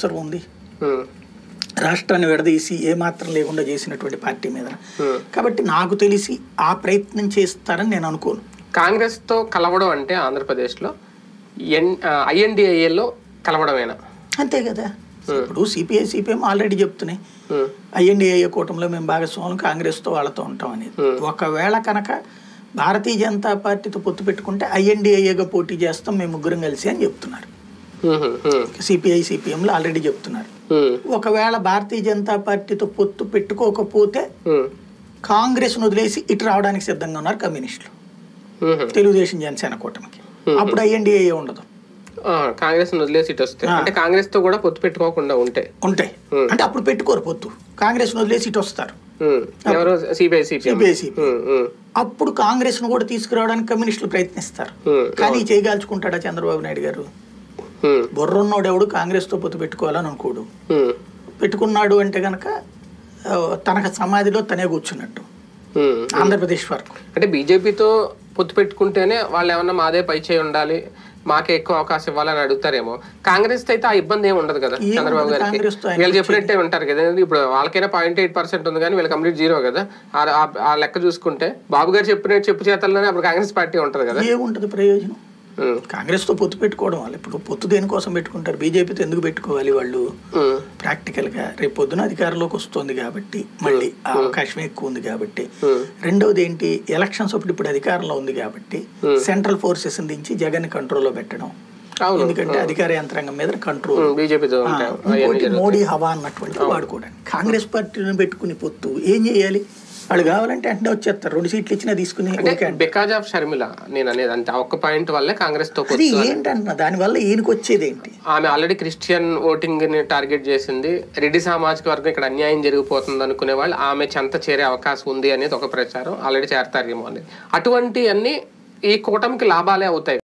అవసరం ఉంది? రాష్ట్రాన్ని విడదీసి ఏమాత్రం లేకుండా చేసినటువంటి పార్టీ మీద. కాబట్టి నాకు తెలిసి ఆ ప్రయత్నం చేస్తారని నేను అనుకోను. కాంగ్రెస్తో కలవడం అంటే ఆంధ్రప్రదేశ్లో INDIAలో కలవడమేనా? అంతే కదా. ఇప్పుడు సిపిఐ సిపిఎం ఆల్రెడీ చెప్తున్నాయి INDIA కూటమిలో మేము భాగస్వాములు, కాంగ్రెస్తో వాళ్ళతో ఉంటాం అనేది. ఒకవేళ కనుక భారతీయ జనతా పార్టీతో పొత్తు పెట్టుకుంటే INDIAగా పోటీ చేస్తాం మేము ముగ్గురం కలిసి అని చెప్తున్నారు. సిపిఐ సిపిఎంలు ఆల్రెడీ చెప్తున్నారు. ఒకవేళ భారతీయ జనతా పార్టీతో పొత్తు పెట్టుకోకపోతే కాంగ్రెస్ను వదిలేసి ఇటు రావడానికి సిద్ధంగా ఉన్నారు కమ్యూనిస్టులు, తెలుగుదేశం జనసేన కూటమికి. అప్పుడు INDIA ఉండదు. కాంగ్రెస్ వదిలేసి ఇటు వస్తే అంటే కాంగ్రెస్ తో కూడా పొత్తు పెట్టుకోకుండా ఉంటాయి అంటే అప్పుడు పెట్టుకోరు పొత్తు, కాంగ్రెస్ వదిలేసి ఇటు వస్తారు. అప్పుడు కాంగ్రెస్ ను కూడా తీసుకురావడానికి కమ్యూనిస్టులు ప్రయత్నిస్తారు. కానీ చేయగాల్చుకుంటాడా చంద్రబాబు నాయుడు గారు? బుర్రున్నోడు ఎవడు కాంగ్రెస్ తో పొత్తు పెట్టుకోవాలని అనుకోడు. పెట్టుకున్నాడు అంటే గనక తనకు సమాధిలో తనే కూర్చున్నట్టు ఆంధ్రప్రదేశ్ వరకు. అంటే బీజేపీతో పొత్తు పెట్టుకుంటేనే వాళ్ళు ఏమన్నా మాదే పై చేయి ఉండాలి, మాకే ఎక్కువ అవకాశం ఇవ్వాలని అడుగుతారేమో. కాంగ్రెస్ అయితే ఆ ఇబ్బంది ఏమి ఉండదు కదా చంద్రబాబు గారికి, వీళ్ళు చెప్పినట్టే ఉంటారు కదా. ఇప్పుడు వాళ్ళకైనా 0.8% ఉంది కానీ వీళ్ళు కంప్లీట్ 0 కదా. ఆ లెక్క చూసుకుంటే బాబు గారు చెప్పు చేతల్లోనే అప్పుడు కాంగ్రెస్ పార్టీ ఉంటది కదా. ఏముంటది ప్రయోజనం కాంగ్రెస్ తో పొత్తు పెట్టుకోవడం వల్ల? ఇప్పుడు పొత్తు దేనికోసం పెట్టుకుంటారు? బీజేపీతో ఎందుకు పెట్టుకోవాలి వాళ్ళు? ప్రాక్టికల్ గా రేపు పొద్దున అధికారంలోకి వస్తుంది కాబట్టి, మళ్ళీ అవకాశం ఎక్కువ ఉంది కాబట్టి. రెండవది ఏంటి, ఎలక్షన్స్ ఇప్పుడు అధికారంలో ఉంది కాబట్టి సెంట్రల్ ఫోర్సెస్ దించి జగన్ కంట్రోల్లో పెట్టడం. ఎందుకంటే అధికార యంత్రాంగం మీద కంట్రోల్. మోడీ హవా అన్నటువంటి వాడుకోవడానికి కాంగ్రెస్ పార్టీని పెట్టుకుని పొత్తు ఏం చేయాలి? వాళ్ళు కావాలంటే అంటే వచ్చేస్తారు, 2 సీట్లు ఇచ్చినా తీసుకుని. బికాజ్ ఆఫ్ షర్మిల నేను అనేది అంటే ఒక్క పాయింట్ వల్లే కాంగ్రెస్ తో ఏంటంటున్నా, దాని వల్ల ఈయనకు వచ్చేది ఏంటి? ఆమె ఆల్రెడీ క్రిస్టియన్ ఓటింగ్ ని టార్గెట్ చేసింది. రెడ్డి సామాజిక వర్గం ఇక్కడ అన్యాయం జరిగిపోతుంది అనుకునే వాళ్ళు ఆమె చెంత చేరే అవకాశం ఉంది అనేది ఒక ప్రచారం. ఆల్రెడీ చేరతారేమో అనేది. అటువంటి అన్ని ఈ కూటమికి లాభాలే అవుతాయి.